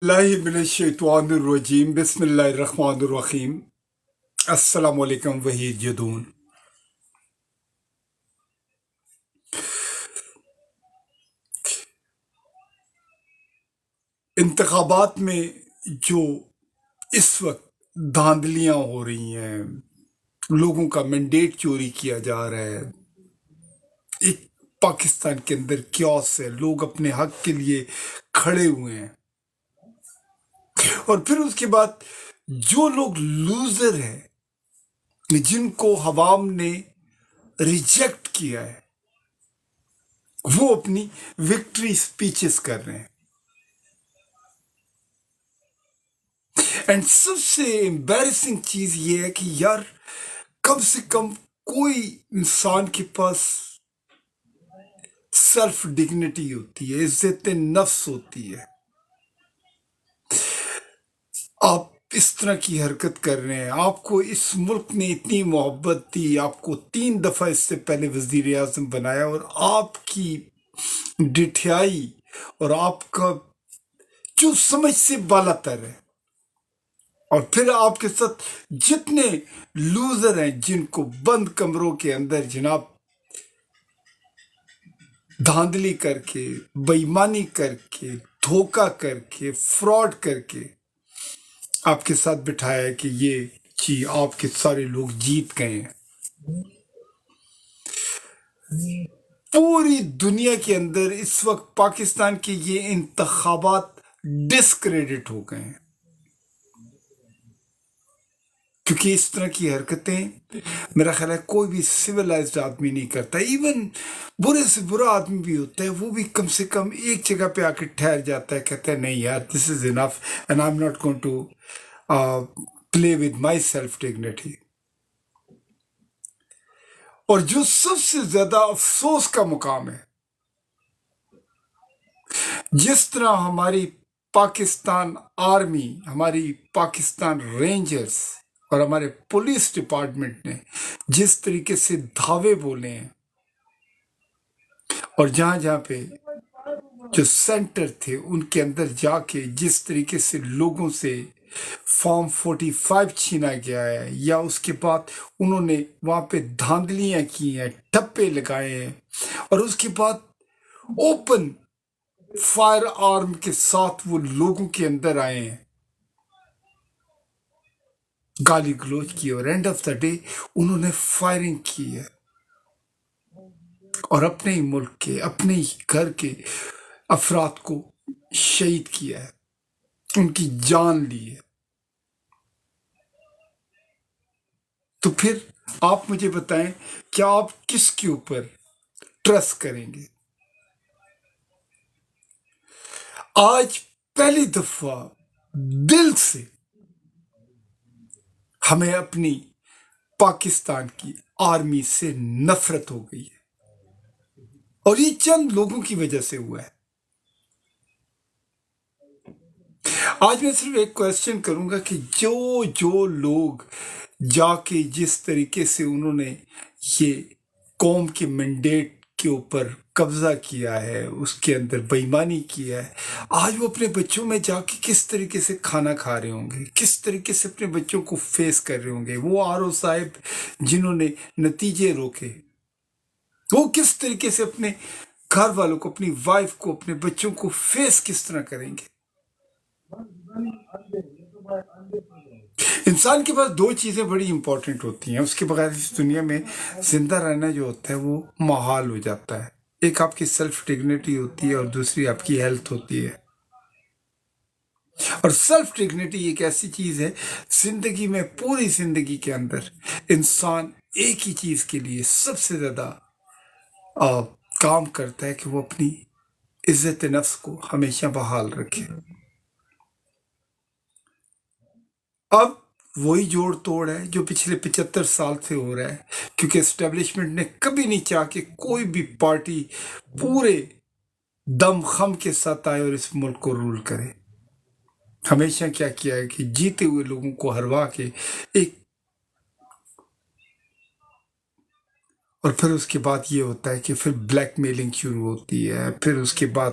اللہ من الشیطان الرجیم بسم اللہ الرحمن الرحیم السلام علیکم وحید جدون. انتخابات میں جو اس وقت دھاندلیاں ہو رہی ہیں، لوگوں کا مینڈیٹ چوری کیا جا رہا ہے، ایک پاکستان کے اندر کیوس ہے، لوگ اپنے حق کے لیے کھڑے ہوئے ہیں. اور پھر اس کے بعد جو لوگ لوزر ہیں، جن کو عوام نے ریجیکٹ کیا ہے، وہ اپنی وکٹری سپیچز کر رہے ہیں. اینڈ سب سے امبیرسنگ چیز یہ ہے کہ یار، کم سے کم کوئی انسان کے پاس سیلف ڈگنیٹی ہوتی ہے، عزت نفس ہوتی ہے. آپ اس طرح کی حرکت کر رہے ہیں. آپ کو اس ملک نے اتنی محبت دی، آپ کو 3 دفعہ اس سے پہلے وزیر اعظم بنایا، اور آپ کی ڈٹھائی اور آپ کا جو سمجھ سے بالا تر ہے، اور پھر آپ کے ساتھ جتنے لوزر ہیں جن کو بند کمروں کے اندر جناب دھاندلی کر کے، بےایمانی کر کے، دھوکہ کر کے، فراڈ کر کے آپ کے ساتھ بٹھایا ہے کہ یہ جی آپ کے سارے لوگ جیت گئے ہیں. پوری دنیا کے اندر اس وقت پاکستان کے یہ انتخابات ڈسکریڈٹ ہو گئے ہیں، کیونکہ اس طرح کی حرکتیں میرا خیال ہے کوئی بھی سویلائزڈ آدمی نہیں کرتا. ایون برے سے برا آدمی بھی ہوتا ہے، وہ بھی کم سے کم ایک جگہ پہ آ کے ٹھہر جاتا ہے، کہتا ہے نہیں یار، this is enough and I am not going to play with myself dignity. اور جو سب سے زیادہ افسوس کا مقام ہے، جس طرح ہماری پاکستان آرمی، ہماری پاکستان رینجرز اور ہمارے پولیس ڈپارٹمنٹ نے جس طریقے سے دھاوے بولے ہیں، اور جہاں جہاں پہ جو سینٹر تھے ان کے اندر جا کے جس طریقے سے لوگوں سے فارم 45 چھینا گیا ہے، یا اس کے بعد انہوں نے وہاں پہ دھاندلیاں کی ہیں، ٹھپے لگائے ہیں، اور اس کے بعد اوپن فائر آرم کے ساتھ وہ لوگوں کے اندر آئے ہیں، گالی گلوچ کی، اور اینڈ آف دا ڈے انہوں نے فائرنگ کی ہے، اور اپنے ہی ملک کے، اپنے ہی گھر کے افراد کو شہید کیا ہے، ان کی جان لی ہے. تو پھر آپ مجھے بتائیں، کیا آپ کس کے اوپر ٹرسٹ کریں گے؟ آج پہلی دفعہ دل سے ہمیں اپنی پاکستان کی آرمی سے نفرت ہو گئی ہے، اور یہ چند لوگوں کی وجہ سے ہوا ہے. آج میں صرف ایک کویسچن کروں گا کہ جو لوگ جا کے جس طریقے سے انہوں نے یہ قوم کے مینڈیٹ کے اوپر قبضہ کیا ہے، اس کے اندر بےایمانی کیا ہے، آج وہ اپنے بچوں میں جا کے کس طریقے سے کھانا کھا رہے ہوں گے، کس طریقے سے اپنے بچوں کو فیس کر رہے ہوں گے. وہ آر او صاحب جنہوں نے نتیجے روکے، وہ کس طریقے سے اپنے گھر والوں کو، اپنی وائف کو، اپنے بچوں کو فیس کس طرح کریں گے. انسان کے پاس 2 چیزیں بڑی امپورٹنٹ ہوتی ہیں، اس کے بغیر اس دنیا میں زندہ رہنا جو ہوتا ہے وہ محال ہو جاتا ہے. ایک آپ کی سیلف ڈگنیٹی ہوتی ہے، اور دوسری آپ کی ہیلتھ ہوتی ہے. اور سیلف ڈگنیٹی ایک ایسی چیز ہے زندگی میں، پوری زندگی کے اندر انسان ایک ہی چیز کے لیے سب سے زیادہ کام کرتا ہے کہ وہ اپنی عزت نفس کو ہمیشہ بحال رکھے. اب وہی جوڑ توڑ ہے جو پچھلے 75 سال سے ہو رہا ہے، کیونکہ اسٹیبلشمنٹ نے کبھی نہیں چاہ کہ کوئی بھی پارٹی پورے دم خم کے ساتھ آئے اور اس ملک کو رول کرے. ہمیشہ کیا کیا ہے کہ جیتے ہوئے لوگوں کو ہروا کے ایک، اور پھر اس کے بعد یہ ہوتا ہے کہ پھر بلیک میلنگ شروع ہوتی ہے، پھر اس کے بعد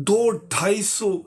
200-250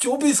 24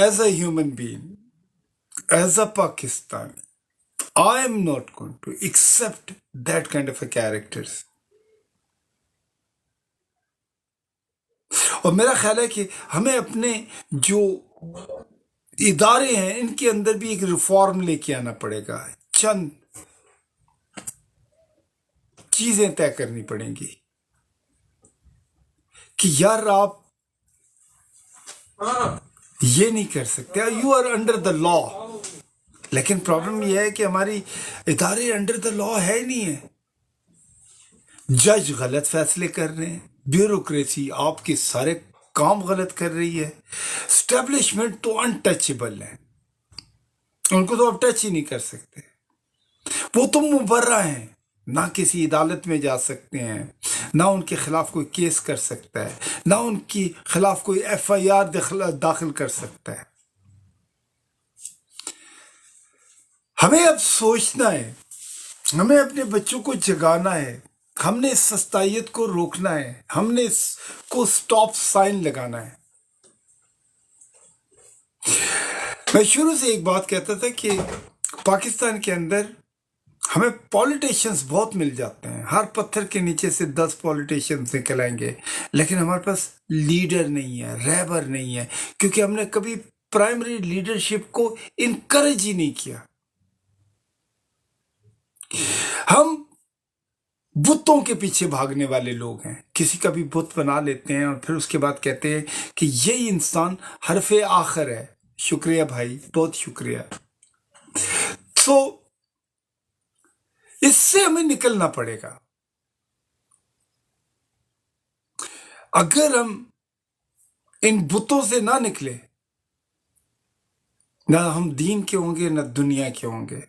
as a human being, as a Pakistani, I am not going to accept that kind of a characters. اور میرا خیال ہے کہ ہمیں اپنے جو ادارے ہیں ان کے اندر بھی ایک ریفارم لے کے آنا پڑے گا. چند چیزیں طے کرنی پڑیں گی کہ یار آپ یہ نہیں کر سکتے. یو آر انڈر دا لا. لیکن پرابلم یہ ہے کہ ہماری ادارے انڈر دا لا ہے ہی نہیں ہے. جج غلط فیصلے کر رہے ہیں، بیوروکریسی آپ کے سارے کام غلط کر رہی ہے، اسٹیبلشمنٹ تو انٹچیبل ہے، ان کو تو آپ ٹچ ہی نہیں کر سکتے. وہ تو مبرہ ہیں، نہ کسی عدالت میں جا سکتے ہیں، نہ ان کے خلاف کوئی کیس کر سکتا ہے، نہ ان کے خلاف کوئی ایف آئی آر داخل کر سکتا ہے. ہمیں اب سوچنا ہے، ہمیں اپنے بچوں کو جگانا ہے، ہم نے اس سستائیت کو روکنا ہے، ہم نے اس کو سٹاپ سائن لگانا ہے. میں شروع سے ایک بات کہتا تھا کہ پاکستان کے اندر ہمیں پولیٹیشنز بہت مل جاتے ہیں، ہر پتھر کے نیچے سے 10 پولیٹیشنز نکل آئیں گے، لیکن ہمارے پاس لیڈر نہیں ہے، رہبر نہیں ہے، کیونکہ ہم نے کبھی پرائمری لیڈرشپ کو انکریج ہی نہیں کیا. ہم بتوں کے پیچھے بھاگنے والے لوگ ہیں، کسی کا بھی بت بنا لیتے ہیں اور پھر اس کے بعد کہتے ہیں کہ یہی انسان حرف آخر ہے. شکریہ بھائی، بہت شکریہ. تو اس سے ہمیں نکلنا پڑے گا. اگر ہم ان بتوں سے نہ نکلے، نہ ہم دین کے ہوں گے نہ دنیا کے ہوں گے.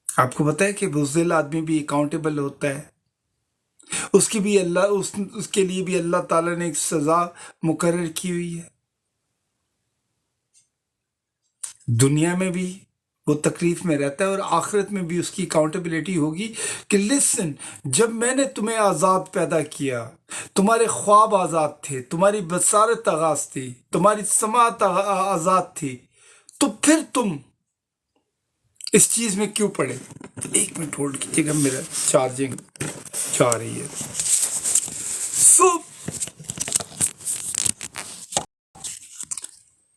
آپ کو پتا ہے کہ بزدل آدمی بھی اکاؤنٹیبل ہوتا ہے، اس کی بھی اس کے لیے بھی اللہ تعالیٰ نے ایک سزا مقرر کی ہوئی ہے. دنیا میں بھی وہ تکلیف میں رہتا ہے اور آخرت میں بھی اس کی اکاؤنٹیبلٹی ہوگی کہ لسن، جب میں نے تمہیں آزاد پیدا کیا، تمہارے خواب آزاد تھے، تمہاری بصارت آغاز تھی، تمہاری سماعت آزاد تھی، تو پھر تم اس چیز میں کیوں پڑے؟ 1 منٹ ہولڈ کیجیے گا، میرا چارجنگ جا رہی ہے. سو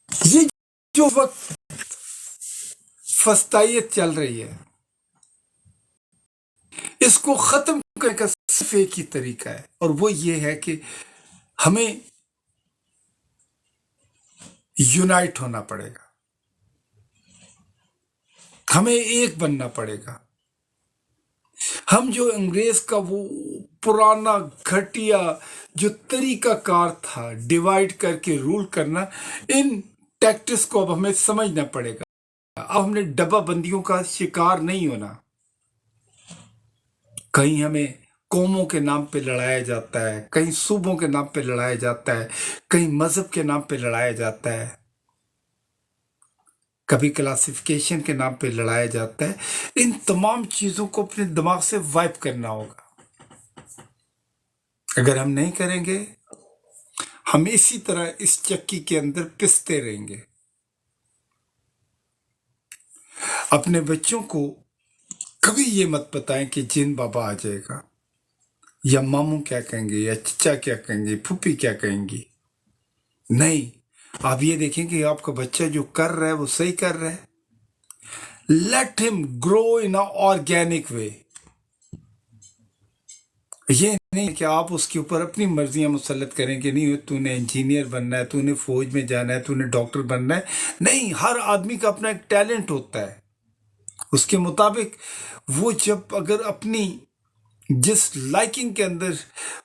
یہ جو وقت فسطائیت چل رہی ہے، اس کو ختم کرنے کا صرف ایک ہی طریقہ ہے، اور وہ یہ ہے کہ ہمیں یونائٹ ہونا پڑے گا، ہمیں ایک بننا پڑے گا. ہم جو انگریز کا وہ پرانا گھٹیا جو طریقہ کار تھا ڈیوائیڈ کر کے رول کرنا، ان ٹیکٹس کو اب ہمیں سمجھنا پڑے گا. اب ہم نے ڈبہ بندیوں کا شکار نہیں ہونا. کہیں ہمیں قوموں کے نام پہ لڑایا جاتا ہے، کہیں صوبوں کے نام پہ لڑایا جاتا ہے، کہیں مذہب کے نام پہ لڑایا جاتا ہے، کبھی کلاسیفیکیشن کے نام پہ لڑایا جاتا ہے. ان تمام چیزوں کو اپنے دماغ سے وائپ کرنا ہوگا. اگر ہم نہیں کریں گے، ہم اسی طرح اس چکی کے اندر پستے رہیں گے. اپنے بچوں کو کبھی یہ مت بتائیں کہ جن بابا آ جائے گا، یا ماموں کیا کہیں گے، یا چچا کیا کہیں گے، پھوپھی کیا کہیں گی. نہیں، آپ یہ دیکھیں کہ آپ کا بچہ جو کر رہا ہے وہ صحیح کر رہا ہے. لیٹ ہم گرو ان آرگینک وے. یہ نہیں کہ آپ اس کے اوپر اپنی مرضیاں مسلط کریں کہ نہیں تو نے انجینئر بننا ہے، تو نے فوج میں جانا ہے، تو نے ڈاکٹر بننا ہے. نہیں، ہر آدمی کا اپنا ایک ٹیلنٹ ہوتا ہے، اس کے مطابق وہ جب اگر اپنی جس لائکنگ کے اندر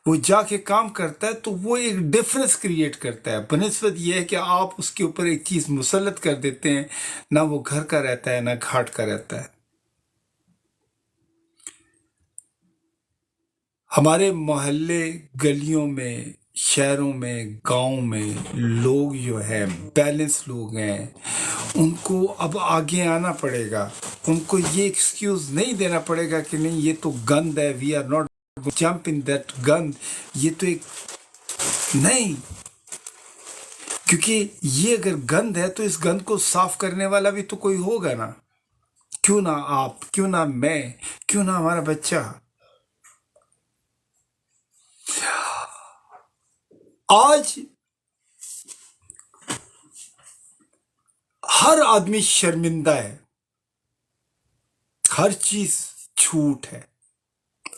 وہ جا کے کام کرتا ہے تو وہ ایک ڈفرنس کریٹ کرتا ہے، بنسبت یہ ہے کہ آپ اس کے اوپر ایک چیز مسلط کر دیتے ہیں، نہ وہ گھر کا رہتا ہے نہ گھاٹ کا رہتا ہے. ہمارے محلے، گلیوں میں، شہروں میں، گاؤں میں لوگ جو ہیں بیلنس لوگ ہیں، ان کو اب آگے آنا پڑے گا. ان کو یہ ایکسکیوز نہیں دینا پڑے گا کہ نہیں یہ تو گند ہے، we are not jump in that گند. یہ تو ایک نہیں، کیونکہ یہ اگر گند ہے تو اس گند کو صاف کرنے والا بھی تو کوئی ہوگا نا. کیوں نہ آپ، کیوں نہ میں، کیوں نہ ہمارا بچہ. آج ہر آدمی شرمندہ ہے، ہر چیز جھوٹ ہے.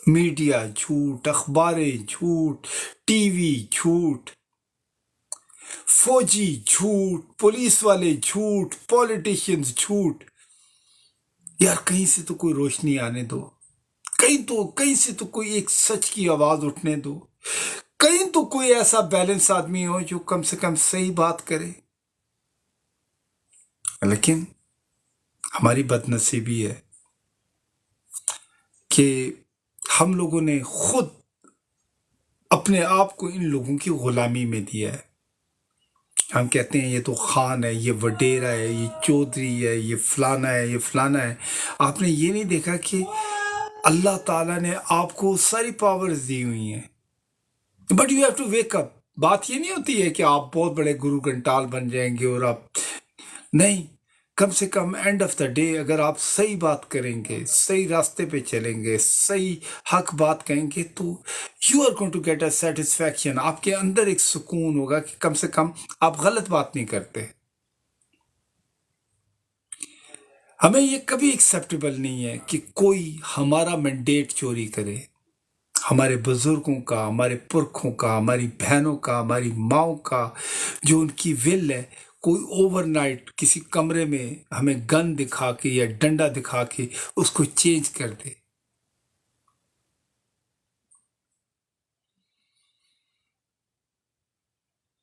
میڈیا جھوٹ، اخباریں جھوٹ، ٹی وی جھوٹ، فوجی جھوٹ، پولیس والے جھوٹ، پولیٹیشینز جھوٹ. یار کہیں سے تو کوئی روشنی آنے دو، کہیں سے تو کوئی ایک سچ کی آواز اٹھنے دو، کہیں تو کوئی ایسا بیلنس آدمی ہو جو کم سے کم صحیح بات کرے. لیکن ہماری بد نصیبی ہے کہ ہم لوگوں نے خود اپنے آپ کو ان لوگوں کی غلامی میں دیا ہے. ہم کہتے ہیں یہ تو خان ہے، یہ وڈیرا ہے، یہ چودھری ہے، یہ فلانا ہے، یہ فلانا ہے. آپ نے یہ نہیں دیکھا کہ اللہ تعالیٰ نے آپ کو ساری پاورز دی ہوئی ہیں، but you have to wake up. بات یہ نہیں ہوتی ہے کہ آپ بہت بڑے گرو گھنٹال بن جائیں گے اور آپ نہیں. کم سے come and of the day اگر آپ صحیح بات کریں گے، صحیح راستے پہ چلیں گے، صحیح حق بات کہیں گے تو you are going to get a satisfaction. آپ کے اندر ایک سکون ہوگا کہ کم سے کم آپ غلط بات نہیں کرتے. ہمیں یہ کبھی ایکسیپٹیبل نہیں ہے کہ کوئی ہمارا مینڈیٹ چوری کرے. ہمارے بزرگوں کا، ہمارے پرکھوں کا، ہماری بہنوں کا، ہماری ماؤں کا جو ان کی ول ہے، کوئی اوور نائٹ کسی کمرے میں ہمیں گن دکھا کے یا ڈنڈا دکھا کے اس کو چینج کر دے.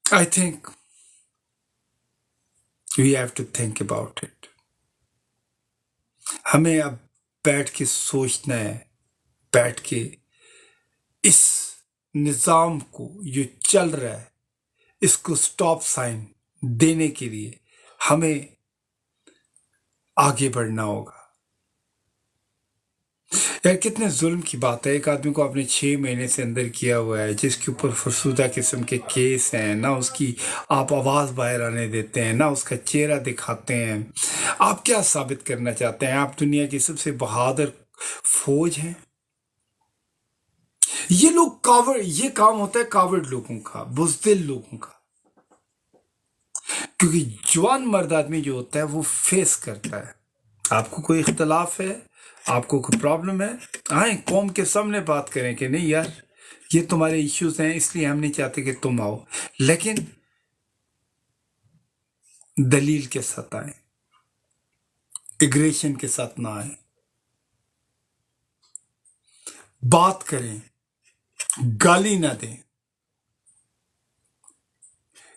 I think we have to think about it. ہمیں اب بیٹھ کے سوچنا ہے، بیٹھ کے اس نظام کو جو چل رہا ہے اس کو سٹاپ سائن دینے کے لیے ہمیں آگے بڑھنا ہوگا. یار کتنے ظلم کی بات ہے، ایک آدمی کو آپ نے 6 مہینے سے اندر کیا ہوا ہے، جس کے اوپر فرسودہ قسم کے کیس ہیں، نہ اس کی آپ آواز باہر آنے دیتے ہیں، نہ اس کا چہرہ دکھاتے ہیں. آپ کیا ثابت کرنا چاہتے ہیں؟ آپ دنیا کی سب سے بہادر فوج ہیں. یہ لوگ یہ کام ہوتا ہے کاورڈ لوگوں کا، بزدل لوگوں کا. کیونکہ جوان مرد آدمی جو ہوتا ہے وہ فیس کرتا ہے. آپ کو کوئی اختلاف ہے، آپ کو کوئی پرابلم ہے، آئیں قوم کے سامنے بات کریں کہ نہیں یار یہ تمہارے ایشوز ہیں، اس لیے ہم نہیں چاہتے کہ تم آؤ. لیکن دلیل کے ساتھ آئیں، اگریشن کے ساتھ نہ آئیں. بات کریں، گالی نہ دیں،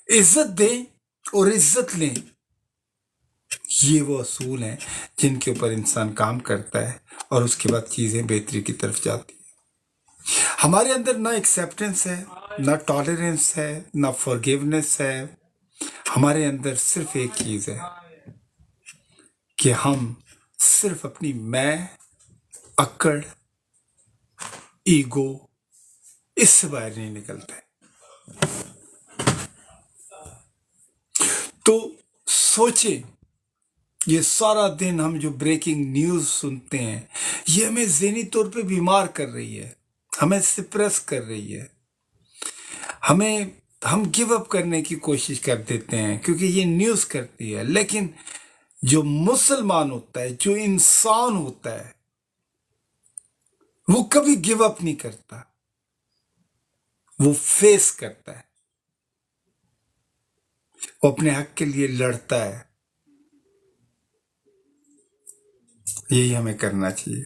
عزت دیں اور عزت لیں. یہ وہ اصول ہیں جن کے اوپر انسان کام کرتا ہے اور اس کے بعد چیزیں بہتری کی طرف جاتی ہیں. ہمارے اندر نہ ایکسیپٹنس ہے، نہ ٹالرنس ہے، نہ فارگیونیس ہے. ہمارے اندر صرف ایک چیز ہے کہ ہم صرف اپنی میں، اکڑ، ایگو، اس سے باہر نہیں نکلتے. تو سوچیں، یہ سارا دن ہم جو بریکنگ نیوز سنتے ہیں یہ ہمیں ذہنی طور پہ بیمار کر رہی ہے، ہمیں سپریس کر رہی ہے. ہم گیو اپ کرنے کی کوشش کر دیتے ہیں کیونکہ یہ نیوز کرتی ہے. لیکن جو مسلمان ہوتا ہے، جو انسان ہوتا ہے، وہ کبھی گیو اپ نہیں کرتا، وہ فیس کرتا ہے، وہ اپنے حق کے لیے لڑتا ہے. یہی ہمیں کرنا چاہیے.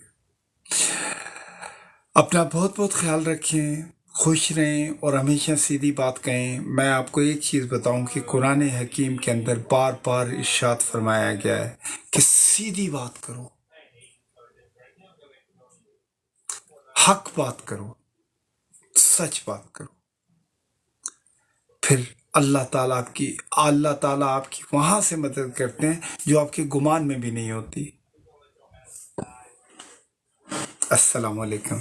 اپنا بہت بہت خیال رکھیں، خوش رہیں اور ہمیشہ سیدھی بات کہیں. میں آپ کو ایک چیز بتاؤں کہ قرآن حکیم کے اندر بار بار ارشاد فرمایا گیا ہے کہ سیدھی بات کرو، حق بات کرو، سچ بات کرو. پھر اللہ تعالیٰ آپ کی وہاں سے مدد کرتے ہیں جو آپ کے گمان میں بھی نہیں ہوتی. السلام علیکم.